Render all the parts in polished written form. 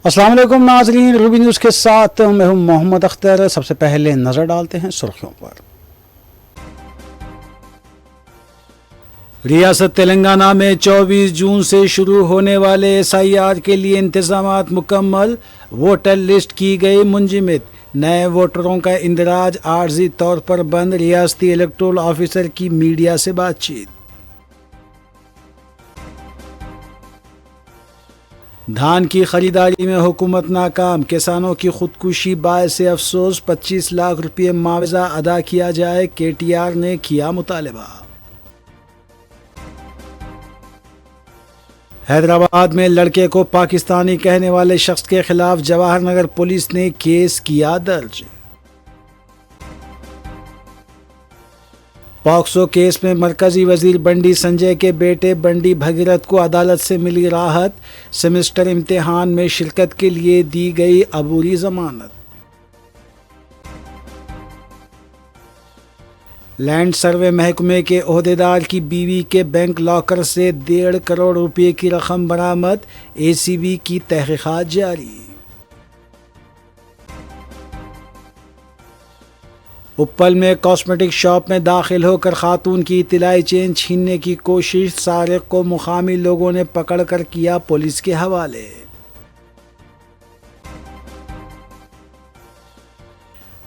السلام علیکم ناظرین، روبی نیوز کے ساتھ میں ہوں محمد اختر۔ سب سے پہلے نظر ڈالتے ہیں سرخیوں پر۔ ریاست تلنگانہ میں 24 جون سے شروع ہونے والے SIR کے لیے انتظامات مکمل، ووٹر لسٹ کی گئی منجمد، نئے ووٹروں کا اندراج عارضی طور پر بند، ریاستی الیکٹورل آفیسر کی میڈیا سے بات چیت۔ دھان کی خریداری میں حکومت ناکام، کسانوں کی خودکشی باعث افسوس، 25 لاکھ روپے معاوضہ ادا کیا جائے، KTR نے کیا مطالبہ۔ حیدرآباد میں لڑکے کو پاکستانی کہنے والے شخص کے خلاف جواہر نگر پولیس نے کیس کیا درج۔ پاکسو کیس میں مرکزی وزیر بنڈی سنجے کے بیٹے بنڈی بھگیرتھ کو عدالت سے ملی راحت، سیمسٹر امتحان میں شرکت کے لیے دی گئی عبوری ضمانت۔ لینڈ سروے محکمے کے عہدیدار کی بیوی کے بینک لاکر سے 1.5 کروڑ روپے کی رقم برآمد، ACB کی تحقیقات جاری۔ اپل میں کاسمیٹک شاپ میں داخل ہو کر خاتون کی اطلاعی چین چھیننے کی کوشش، سارق کو مقامی لوگوں نے پکڑ کر کیا پولیس کے حوالے۔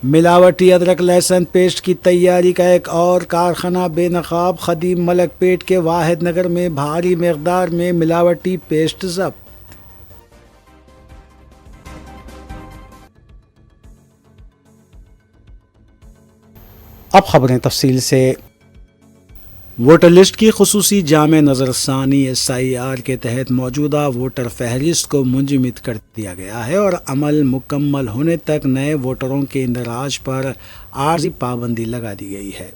ملاوٹی ادرک لہسن پیسٹ کی تیاری کا ایک اور کارخانہ بے نقاب، خدیم ملک پیٹ کے واحد نگر میں بھاری مقدار میں ملاوٹی پیسٹ ضبط۔ اب خبریں تفصیل سے۔ ووٹر لسٹ کی خصوصی جامع نظر ثانی SIR کے تحت موجودہ ووٹر فہرست کو منجمد کر دیا گیا ہے اور عمل مکمل ہونے تک نئے ووٹروں کے اندراج پر عارضی پابندی لگا دی گئی ہے۔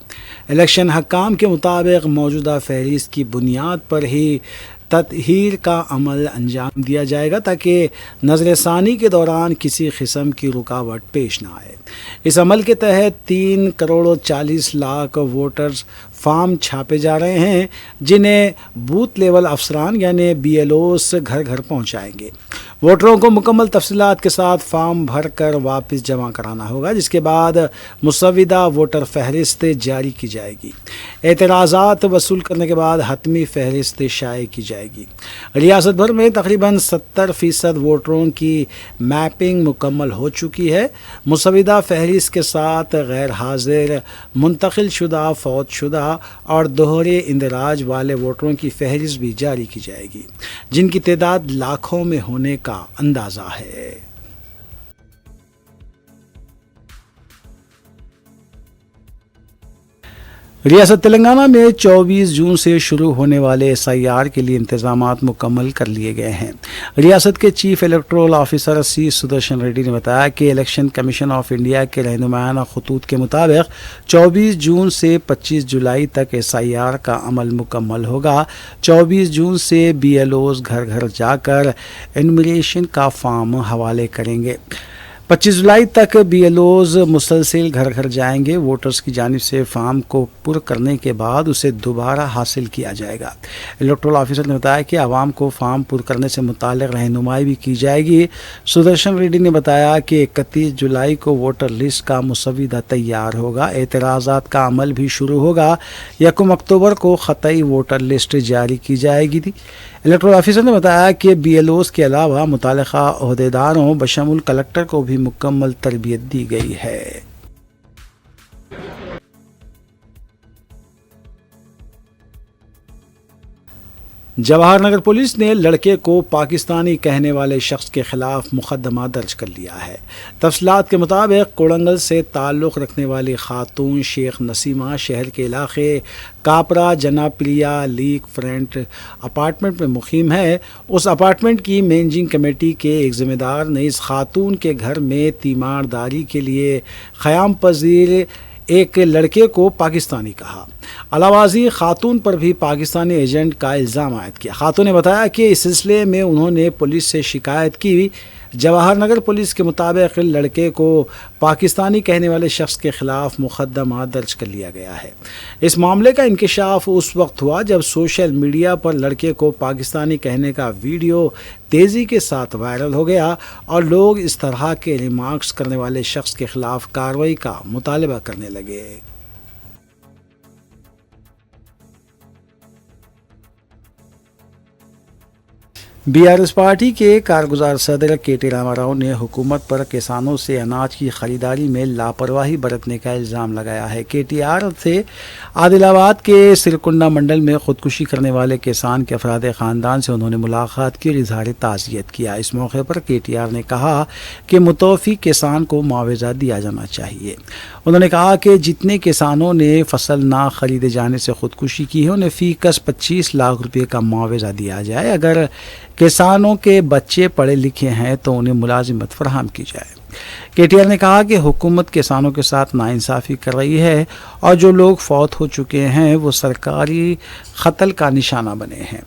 الیکشن حکام کے مطابق موجودہ فہرست کی بنیاد پر ہی تطہیر کا عمل انجام دیا جائے گا تاکہ نظر ثانی کے دوران کسی قسم کی رکاوٹ پیش نہ آئے۔ اس عمل کے تحت 3 کروڑ 40 لاکھ ووٹرز فارم چھاپے جا رہے ہیں، جنہیں بوتھ لیول افسران یعنی BLOs گھر گھر پہنچائیں گے۔ ووٹروں کو مکمل تفصیلات کے ساتھ فارم بھر کر واپس جمع کرانا ہوگا، جس کے بعد مسودہ ووٹر فہرست جاری کی جائے گی۔ اعتراضات وصول کرنے کے بعد حتمی فہرست شائع کی جائے گی۔ ریاست بھر میں تقریباً 70% ووٹروں کی میپنگ مکمل ہو چکی ہے۔ مسودہ فہرست کے ساتھ غیر حاضر، منتقل شدہ، فوت شدہ اور دوہرے اندراج والے ووٹروں کی فہرست بھی جاری کی جائے گی، جن کی تعداد لاکھوں میں ہونے کا اندازہ ہے۔ ریاست تلنگانہ میں 24 جون سے شروع ہونے والے SIR کے لیے انتظامات مکمل کر لیے گئے ہیں۔ ریاست کے chief electoral officer C Sudarshan ready نے بتایا کہ الیکشن کمیشن آف انڈیا کے رہنمایانہ خطوط کے مطابق 24 جون سے 25 جولائی تک SIR کا عمل مکمل ہوگا۔ 24 جون سے BLOs گھر گھر جا کر انومریشن کا فارم حوالے کریں گے۔ 25 جولائی تک BLOs مسلسل گھر گھر جائیں گے۔ ووٹرز کی جانب سے فارم کو پر کرنے کے بعد اسے دوبارہ حاصل کیا جائے گا۔ الیکٹورل آفیسر نے بتایا کہ عوام کو فارم پر کرنے سے متعلق رہنمائی بھی کی جائے گی۔ سدرشن ریڈی نے بتایا کہ 31 جولائی کو ووٹر لسٹ کا مسودہ تیار ہوگا، اعتراضات کا عمل بھی شروع ہوگا۔ 1 اکتوبر کو قطعی ووٹر لسٹ جاری کی جائے گی۔ الیکٹورل آفیسر نے بتایا کہ BLOs کے علاوہ متعلقہ عہدیداروں بشمول کلکٹر کو بھی مکمل تربیت دی گئی ہے۔ جواہر نگر پولیس نے لڑکے کو پاکستانی کہنے والے شخص کے خلاف مقدمہ درج کر لیا ہے۔ تفصیلات کے مطابق کوڑنگل سے تعلق رکھنے والی خاتون شیخ نسیمہ شہر کے علاقے کاپرا جناپریا لیک فرنٹ اپارٹمنٹ میں مقیم ہے۔ اس اپارٹمنٹ کی مینیجنگ کمیٹی کے ایک ذمہ دار نے اس خاتون کے گھر میں تیمارداری کے لیے قیام پذیر ایک لڑکے کو پاکستانی کہا۔ علاوہ ازیں خاتون پر بھی پاکستانی ایجنٹ کا الزام عائد کیا۔ خاتون نے بتایا کہ اس سلسلے میں انہوں نے پولیس سے شکایت کی، جواہر نگر پولیس کے مطابق لڑکے کو پاکستانی کہنے والے شخص کے خلاف مقدمہ درج کر لیا گیا ہے۔ اس معاملے کا انکشاف اس وقت ہوا جب سوشل میڈیا پر لڑکے کو پاکستانی کہنے کا ویڈیو تیزی کے ساتھ وائرل ہو گیا اور لوگ اس طرح کے ریمارکس کرنے والے شخص کے خلاف کارروائی کا مطالبہ کرنے لگے۔ بی آر ایس پارٹی کے کارگزار صدر کے ٹی راما راؤ نے حکومت پر کسانوں سے اناج کی خریداری میں لاپرواہی برتنے کا الزام لگایا ہے۔ کے ٹی آر سے عادل آباد کے سرکنڈا منڈل میں خودکشی کرنے والے کسان کے افراد خاندان سے انہوں نے ملاقات کی اور اظہار تعزیت کیا۔ اس موقع پر کے ٹی آر نے کہا کہ متوفی کسان کو معاوضہ دیا جانا چاہیے۔ انہوں نے کہا کہ جتنے کسانوں نے فصل نہ خریدے جانے سے خودکشی کی ہے انہیں فی کس 25 لاکھ روپے کا معاوضہ دیا جائے۔ اگر کسانوں کے بچے پڑھے لکھے ہیں تو انہیں ملازمت فراہم کی جائے۔ کے ٹی آر نے کہا کہ حکومت کسانوں کے ساتھ ناانصافی کر رہی ہے اور جو لوگ فوت ہو چکے ہیں وہ سرکاری قتل کا نشانہ بنے ہیں۔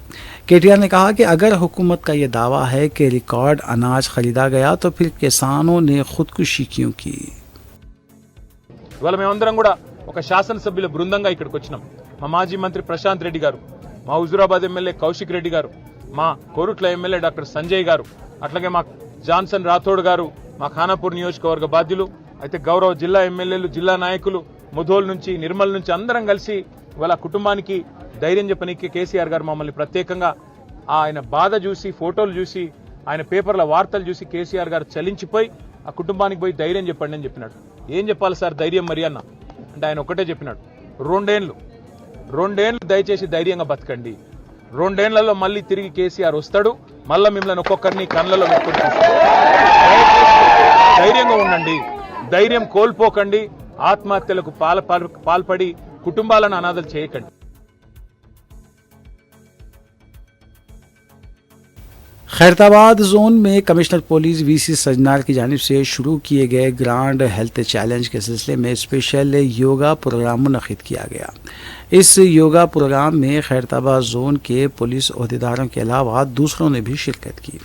کے ٹی آر نے کہا کہ اگر حکومت کا یہ دعویٰ ہے کہ ریکارڈ اناج خریدا گیا تو پھر کسانوں نے خودکشی کیوں کی؟ ఇవాళ మేమందరం కూడా ఒక శాసనసభ్యుల బృందంగా ఇక్కడికి వచ్చినాం. మా మాజీ మంత్రి ప్రశాంత్ రెడ్డి గారు, మా హుజూరాబాద్ ఎమ్మెల్యే కౌశిక్ రెడ్డి గారు, మా కోరుట్ల ఎమ్మెల్యే డాక్టర్ సంజయ్ గారు, అట్లాగే మా జాన్సన్ రాథోడ్ గారు, మా ఖానాపూర్ నియోజకవర్గ బాధ్యులు, అయితే గౌరవ జిల్లా ఎమ్మెల్యేలు, జిల్లా నాయకులు, ముధోల్ నుంచి, నిర్మల్ నుంచి అందరం కలిసి ఇవాళ కుటుంబానికి ధైర్యం చెప్పనీకి కేసీఆర్ గారు మమ్మల్ని ప్రత్యేకంగా ఆయన బాధ చూసి, ఫోటోలు చూసి, ఆయన పేపర్ల వార్తలు చూసి కేసీఆర్ గారు చలించిపోయి ఆ కుటుంబానికి పోయి ధైర్యం చెప్పండి అని చెప్పినాడు. ఏం చెప్పాలి సార్ ధైర్యం మరి అన్న అంటే ఆయన ఒకటే చెప్పినాడు, రెండేళ్లు దయచేసి ధైర్యంగా బతకండి, రెండేళ్లలో మళ్ళీ తిరిగి కేసీఆర్ వస్తాడు, మళ్ళీ మిమ్మల్ని ఒక్కొక్కరిని కళ్ళలో పెట్టుకుని ధైర్యంగా ఉండండి, ధైర్యం కోల్పోకండి, ఆత్మహత్యలకు పాల్పడి కుటుంబాలను అనాథలు చేయకండి. خیرتآباد زون میں کمشنر پولیس وی سی سجنار کی جانب سے شروع کیے گئے گرانڈ ہیلتھ چیلنج کے سلسلے میں اسپیشل یوگا پروگرام منعقد کیا گیا۔ اس یوگا پروگرام میں خیرتآباد زون کے پولیس عہدیداروں کے علاوہ دوسروں نے بھی شرکت کی۔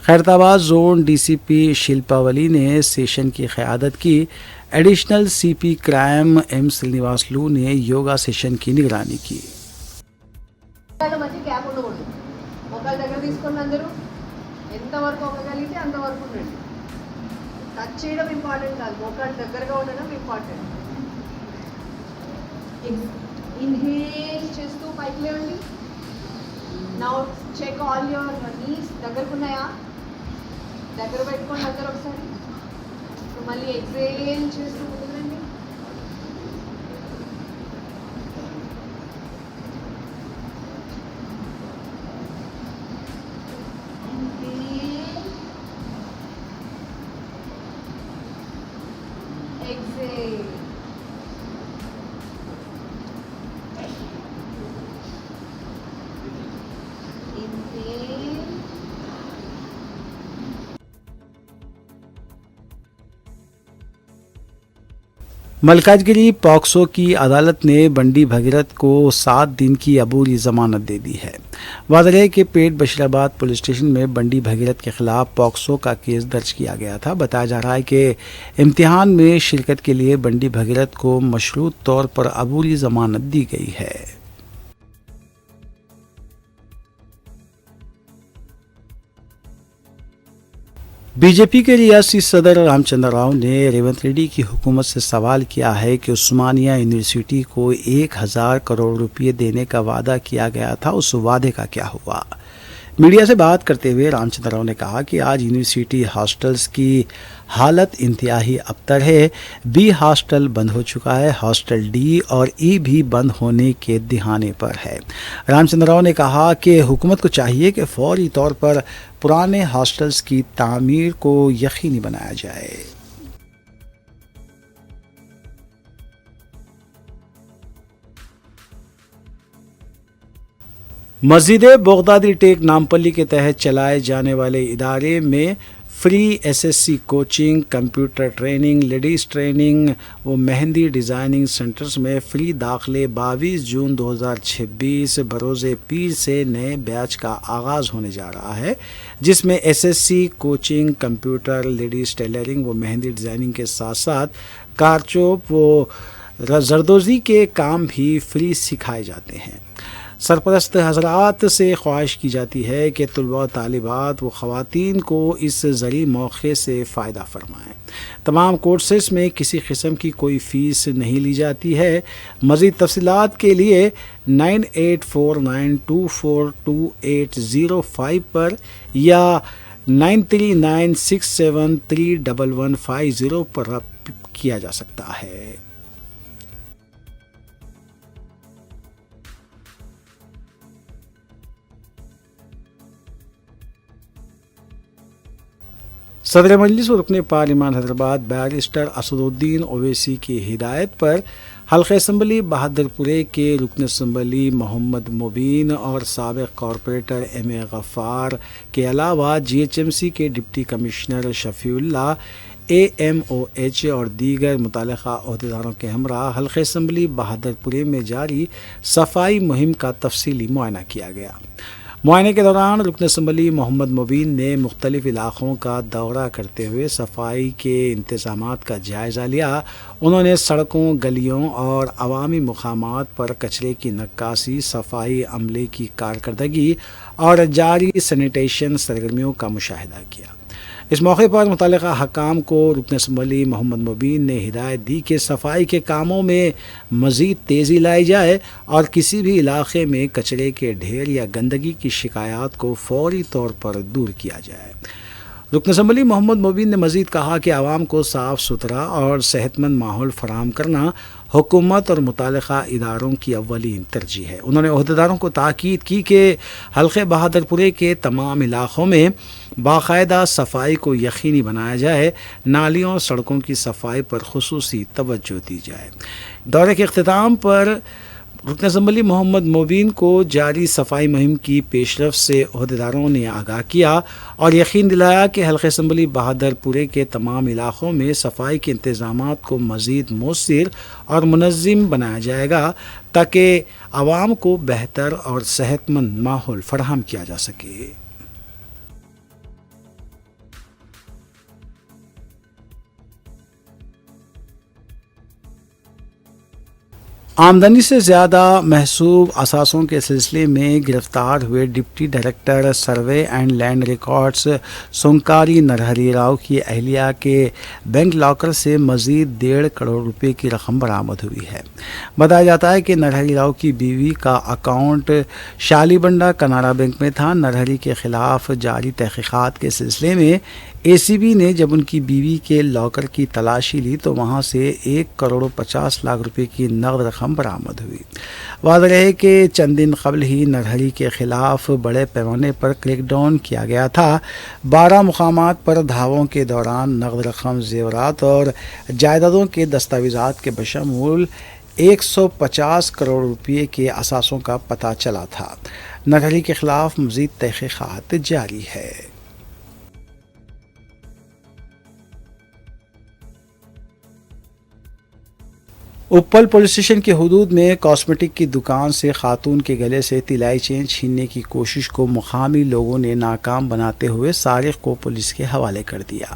خیرتآباد زون ڈی سی پی شلپا ولی نے سیشن کی قیادت کی۔ ایڈیشنل سی پی کرائم ایم శ్రీనివాసులు نے یوگا سیشن کی نگرانی کی۔ ఒకళ్ళ దగ్గర తీసుకుని అందరూ ఎంతవరకు ఒక్కగలిగితే అంతవరకు ఉండండి. టచ్ చేయడం ఇంపార్టెంట్ కాదు, ఒకళ్ళ దగ్గరగా ఉండడం ఇంపార్టెంట్. ఇన్హేల్ చేస్తూ పైకి లేవండి. Now check all your knees దగ్గరకున్నాయా, దగ్గర పెట్టుకోండి అందరూ ఒకసారి. మళ్ళీ ఎక్సేల్ చేస్తూ ముందురండి. Exhale. Inhale. ملکاجگیری پاکسو کی عدالت نے بنڈی بھگیرت کو 7 دن کی عبوری ضمانت دے دی ہے۔ واضح ہے کہ پیٹ بشیرآباد پولیس اسٹیشن میں بنڈی بھگیرت کے خلاف پاکسو کا کیس درج کیا گیا تھا۔ بتایا جا رہا ہے کہ امتحان میں شرکت کے لیے بنڈی بھگیرت کو مشروط طور پر عبوری ضمانت دی گئی ہے۔ بی جے پی کے ریاستی صدر رام چندر راؤ نے ریونت ریڈی کی حکومت سے سوال کیا ہے کہ عثمانیہ یونیورسٹی کو 1000 کروڑ روپے دینے کا وعدہ کیا گیا تھا، اس وعدے کا کیا ہوا؟ میڈیا سے بات کرتے ہوئے رام چندر راؤ نے کہا کہ آج یونیورسٹی ہاسٹلز کی حالت انتہائی ابتر ہے۔ بی ہاسٹل بند ہو چکا ہے، ہاسٹل ڈی اور ای بھی بند ہونے کے دہانے پر ہے۔ رام چندر راؤ نے کہا کہ حکومت کو چاہیے کہ فوری طور پر پرانے ہاسٹلز کی تعمیر کو یقینی بنایا جائے۔ مسجد بغدادی ٹیک نامپلی کے تحت چلائے جانے والے ادارے میں free SSC coaching, computer training, ladies training و مہندی ڈیزائننگ سینٹرز میں فری داخلے 22 جون 2026 بروز پیر سے نئے بیچ کا آغاز ہونے جا رہا ہے، جس میں SSC coaching, computer, ladies tailoring و مہندی ڈیزائننگ کے ساتھ ساتھ کارچوب و زردوزی کے کام بھی فری سکھائے جاتے ہیں۔ سرپرست حضرات سے خواہش کی جاتی ہے کہ طلباء و طالبات و خواتین کو اس زرعی موقع سے فائدہ فرمائیں۔ تمام کورسز میں کسی قسم کی کوئی فیس نہیں لی جاتی ہے۔ مزید تفصیلات کے لیے 9849242805 پر یا 9396731150 پر رابطہ کیا جا سکتا ہے۔ صدر مجلس و رکن پارلیمان حیدرآباد بیرسٹر اسدالدین اویسی کی ہدایت پر حلقہ اسمبلی بہادر پورے کے رکن اسمبلی محمد مبین اور سابق کارپوریٹر MA غفار کے علاوہ GHMC کے ڈپٹی کمشنر شفیع اللہ AMOH اور دیگر متعلقہ عہدیداروں کے ہمراہ حلقہ اسمبلی بہادر پورے میں جاری صفائی مہم کا تفصیلی معائنہ کیا گیا۔ معائنے کے دوران رکن اسمبلی محمد مبین نے مختلف علاقوں کا دورہ کرتے ہوئے صفائی کے انتظامات کا جائزہ لیا۔ انہوں نے سڑکوں، گلیوں اور عوامی مقامات پر کچرے کی نکاسی، صفائی عملے کی کارکردگی اور جاری سینیٹیشن سرگرمیوں کا مشاہدہ کیا۔ اس موقع پر متعلقہ حکام کو رکن اسمبلی محمد مبین نے ہدایت دی کہ صفائی کے کاموں میں مزید تیزی لائی جائے اور کسی بھی علاقے میں کچرے کے ڈھیر یا گندگی کی شکایات کو فوری طور پر دور کیا جائے۔ رکن اسمبلی محمد مبین نے مزید کہا کہ عوام کو صاف ستھرا اور صحت مند ماحول فراہم کرنا حکومت اور متعلقہ اداروں کی اولین ترجیح ہے۔ انہوں نے عہدیداروں کو تاکید کی کہ حلقہ بہادر پورے کے تمام علاقوں میں باقاعدہ صفائی کو یقینی بنایا جائے، نالیوں اور سڑکوں کی صفائی پر خصوصی توجہ دی جائے۔ دورے کے اختتام پر رکن اسمبلی محمد مبین کو جاری صفائی مہم کی پیش رفت سے عہدیداروں نے آگاہ کیا اور یقین دلایا کہ حلقہ اسمبلی بہادر پورے کے تمام علاقوں میں صفائی کے انتظامات کو مزید مؤثر اور منظم بنایا جائے گا تاکہ عوام کو بہتر اور صحت مند ماحول فراہم کیا جا سکے۔ آمدنی سے زیادہ محسوب اثاثوں کے سلسلے میں گرفتار ہوئے deputy director survey and land records Sonkari Narhari Rao کی اہلیہ کے بینک لاکر سے مزید 1.5 کروڑ روپے کی رقم برآمد ہوئی ہے۔ بتایا جاتا ہے کہ نرہری راؤ کی بیوی کا اکاؤنٹ شالی بنڈا کنارا بینک میں تھا۔ نرہری کے خلاف جاری تحقیقات کے سلسلے میں ACB نے جب ان کی بیوی کے لاکر کی تلاشی لی تو وہاں سے 1.50 کروڑ روپے کی نقد رقم برآمد ہوئی۔ واضح ہے کہ چند دن قبل ہی نرہری کے خلاف بڑے پیمانے پر کریک ڈاؤن کیا گیا تھا۔ 12 مقامات پر دھاووں کے دوران نقد رقم، زیورات اور جائیدادوں کے دستاویزات کے بشمول 150 کروڑ روپے کے اثاثوں کا پتہ چلا تھا۔ نرہری کے خلاف مزید تحقیقات جاری ہے۔ اپل پولیس اسٹیشن کی حدود میں کاسمیٹک کی دکان سے خاتون کے گلے سے طلائی چین چھیننے کی کوشش کو مقامی لوگوں نے ناکام بناتے ہوئے سارق کو پولیس کے حوالے کر دیا۔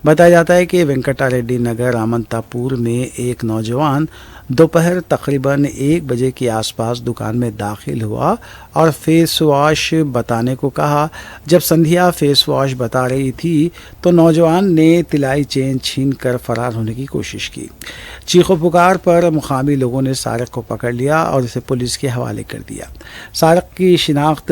بتایا جاتا ہے کہ وینکٹا ریڈی نگر رامنتا پور میں ایک نوجوان دوپہر تقریباً 1 بجے کے آس پاس دکان میں داخل ہوا اور فیس واش بتانے کو کہا۔ جب سندھیا فیس واش بتا رہی تھی تو نوجوان نے طلائی چین چھین کر فرار ہونے کی کوشش کی۔ چیخ و پکار پر مقامی لوگوں نے سارق کو پکڑ لیا اور اسے پولیس کے حوالے کر دیا۔ سارق کی شناخت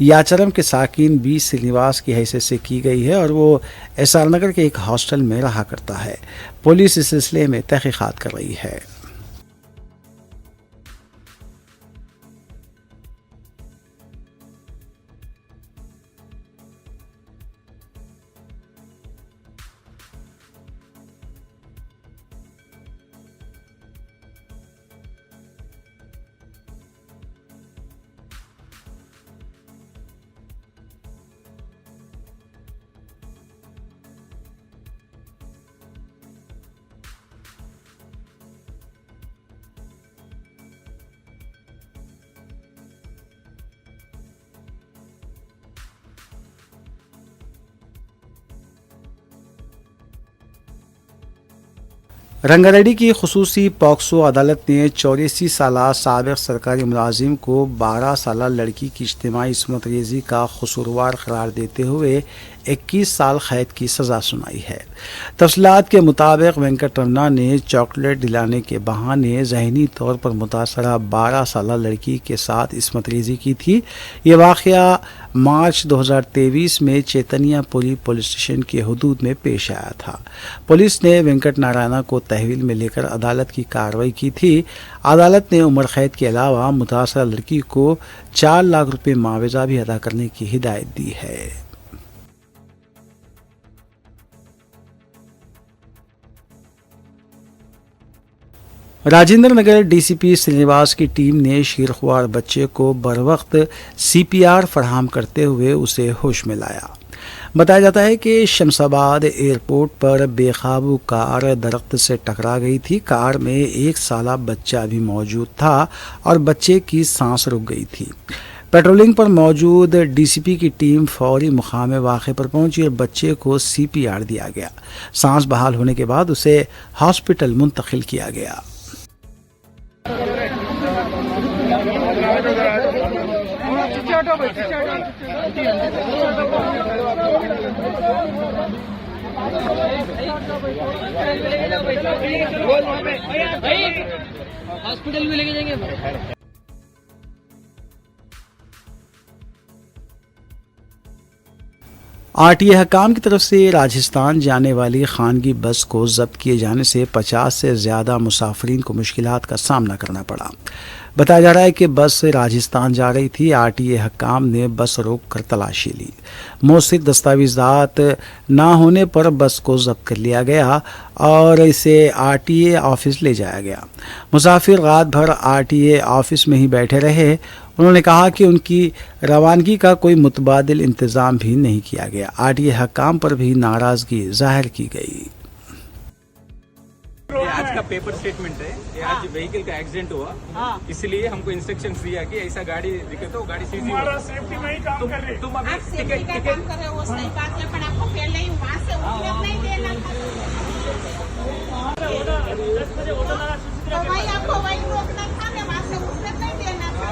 یاچرم کے ساکن بی سرینواس کی حیثیت سے کی گئی ہے اور وہ SR نگر کے ایک ہاسٹل میں رہا کرتا ہے۔ پولیس اس سلسلے میں تحقیقات کر رہی ہے۔ رنگاریڈی کی خصوصی پاکسو عدالت نے 84 سالہ سابق سرکاری ملازم کو 12 سالہ لڑکی کی اجتماعی عصمت ریزی کا قصوروار قرار دیتے ہوئے 21 سال قید کی سزا سنائی ہے۔ تفصیلات کے مطابق وینکٹ رمنا نے چاکلیٹ دلانے کے بہانے ذہنی طور پر متاثرہ 12 سالہ لڑکی کے ساتھ عصمت ریزی کی تھی۔ یہ واقعہ مارچ 2023 میں چیتنیا پوری پولیس اسٹیشن کی حدود میں پیش آیا تھا۔ پولیس نے وینکٹ نارائنا کو تحویل میں لے کر عدالت کی کارروائی کی تھی۔ عدالت نے عمر قید کے علاوہ متاثرہ لڑکی کو 4 لاکھ روپے معاوضہ بھی ادا کرنے کی ہدایت دی ہے۔ راجندر نگر ڈی سی پی سرینواس کی ٹیم نے شیرخوار بچے کو بروقت CPR فراہم کرتے ہوئے اسے ہوش میں لایا۔ بتایا جاتا ہے کہ شمس آباد ایئرپورٹ پر بے قابو کار درخت سے ٹکرا گئی تھی۔ کار میں 1 سالہ بچہ بھی موجود تھا اور بچے کی سانس رک گئی تھی۔ پیٹرولنگ پر موجود ڈی سی پی کی ٹیم فوری مقام واقعے پر پہنچی اور بچے کو CPR دیا گیا۔ سانس بحال ہونے کے بعد اسے ہاسپٹل منتقل کیا گیا۔ ہاسپٹل میں لے کے جائیں گے۔ RTA حکام کی طرف سے راجستھان جانے والی خانگی بس کو ضبط کیے جانے سے 50 سے زیادہ مسافرین کو مشکلات کا سامنا کرنا پڑا۔ بتایا جا رہا ہے کہ بس راجستھان جا رہی تھی۔ RTA حکام نے بس روک کر تلاشی لی۔ مؤثر دستاویزات نہ ہونے پر بس کو ضبط کر لیا گیا اور اسے RTA آفس لے جایا گیا۔ مسافر رات بھر RTA آفس میں ہی بیٹھے رہے۔ انہوں نے کہا کہ ان کی روانگی کا کوئی متبادل انتظام بھی نہیں کیا گیا۔ RTA حکام پر بھی ناراضگی ظاہر کی گئی۔ آج کا پیپر اسٹیٹمنٹ ہے کہ آج وہیکل کا ایکسیڈنٹ ہوا، اس لیے ہم کو انسٹرکشن دیا کہ ایسا گاڑی دکھے تو گاڑی سیدھی ہو۔ تم ابھی ٹکٹ کر رہے ہو صحیح بات ہے، پر آپ کو پہلے ہی وہاں سے اٹھنے نہیں دینا تھا۔ تو بھائی آپ کو وہی روکنا تھا، میں وہاں سے اٹھنے نہیں دینا تھا۔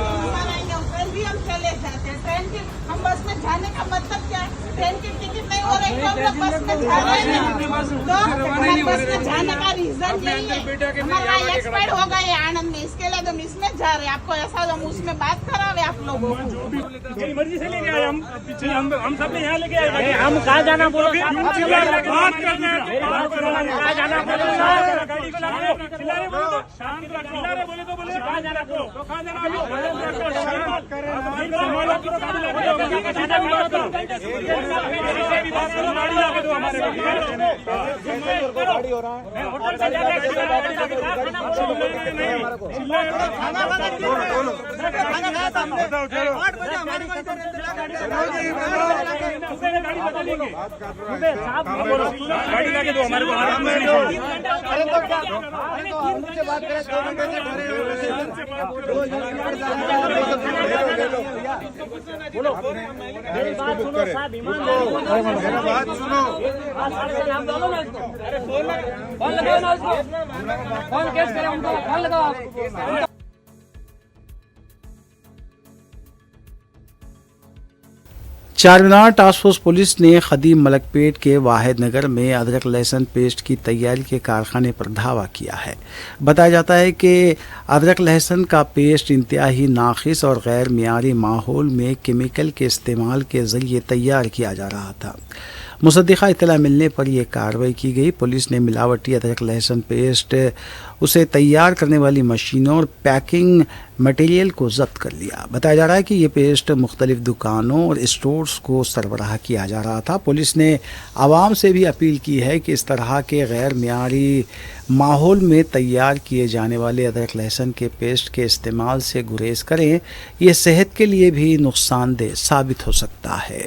پھر بھی ہم چلے جاتے ہیں۔ ٹرین کی ہم بس میں جانے کا مطلب کیا ہے؟ ٹرین کی ٹکٹ نہیں ہو رہی تو ہم لوگ بس میں جا رہے ہیں، تو ہمیں بس میں جانے کا ریزن یہی ہے۔ ہمارا ایکسپائر ہو گئے آنند میں، اس کے لیے ہم اس میں جا رہے ہیں۔ آپ کو ایسا ہم اس میں بات کرا رہے آپ لوگوں کو۔ مرضی سے لے کے آئے ہم سب نے یہاں لے کے آئے۔ ہم کہاں جانا بولو، بات کرنا ہے، کہاں جانا بولو، بولے تو بولے کہاں جانا بولو، کہاں جانا گاڑی لا کے دو ہمارے بولو، میری بات سنو صاحب، ایمان میری بات سنو، فون لگاؤ نا اس کو، فون کیس کریں ان کو، فون لگاؤ آپ۔ چار مینار ٹاسک فورس پولیس نے خدیم ملک پیٹ کے واحد نگر میں ادرک لہسن پیسٹ کی تیاری کے کارخانے پر دھاوا کیا ہے۔ بتایا جاتا ہے کہ ادرک لہسن کا پیسٹ انتہائی ناقص اور غیر معیاری ماحول میں کیمیکل کے استعمال کے ذریعے تیار کیا جا رہا تھا۔ مصدقہ اطلاع ملنے پر یہ کارروائی کی گئی۔ پولیس نے ملاوٹی ادرک لہسن پیسٹ، اسے تیار کرنے والی مشینوں اور پیکنگ مٹیریل کو ضبط کر لیا۔ بتایا جا رہا ہے کہ یہ پیسٹ مختلف دکانوں اور اسٹورز کو سربراہ کیا جا رہا تھا۔ پولیس نے عوام سے بھی اپیل کی ہے کہ اس طرح کے غیر معیاری ماحول میں تیار کیے جانے والے ادرک لہسن کے پیسٹ کے استعمال سے گریز کریں۔ یہ صحت کے لیے بھی نقصان دہ ثابت ہو سکتا ہے۔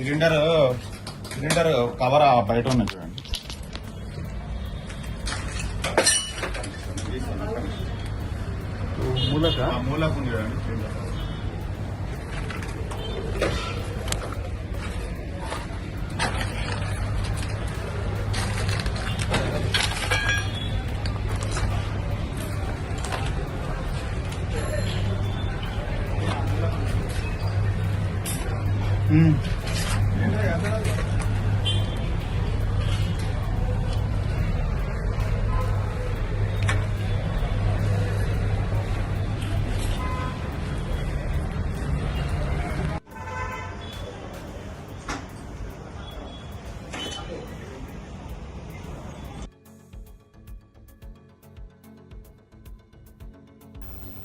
సిలిండర్ కవర్ బయట ఉన్నది చూడండి. మూలకు ఉంది చూడండి సిలిండర్.